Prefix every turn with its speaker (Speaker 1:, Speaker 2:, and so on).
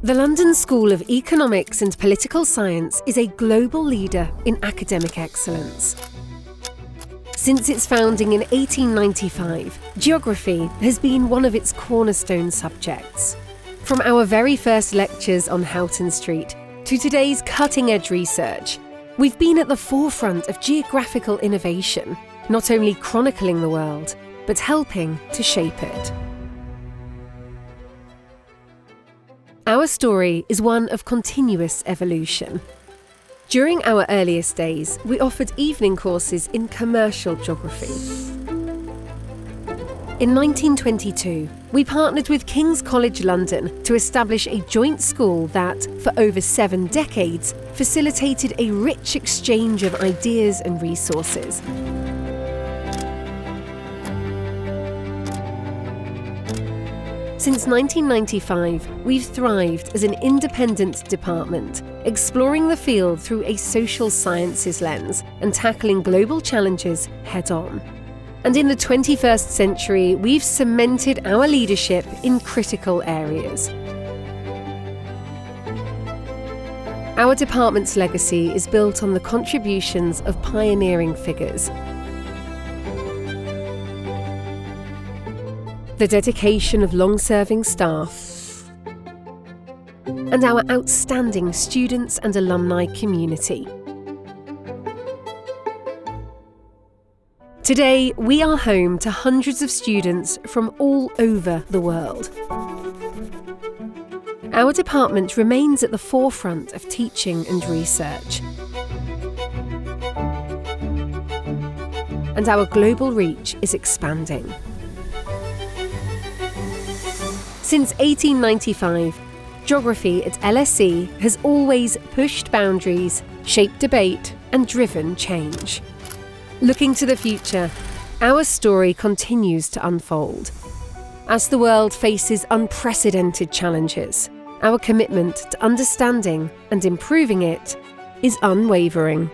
Speaker 1: The London School of Economics and Political Science is a global leader in academic excellence. Since its founding in 1895, geography has been one of its cornerstone subjects. From our very first lectures on Houghton Street to today's cutting-edge research, we've been at the forefront of geographical innovation, not only chronicling the world, but helping to shape it. Our story is one of continuous evolution. During our earliest days, we offered evening courses in commercial geography. In 1922, we partnered with King's College London to establish a joint school that, for over 7 decades, facilitated a rich exchange of ideas and resources. Since 1995, we've thrived as an independent department, exploring the field through a social sciences lens and tackling global challenges head-on. And in the 21st century, we've cemented our leadership in critical areas. Our department's legacy is built on the contributions of pioneering figures. The dedication of long-serving staff, and our outstanding students and alumni community. Today, we are home to hundreds of students from all over the world. Our department remains at the forefront of teaching and research. And our global reach is expanding. Since 1895, geography at LSE has always pushed boundaries, shaped debate, and driven change. Looking to the future, our story continues to unfold. As the world faces unprecedented challenges, our commitment to understanding and improving it is unwavering.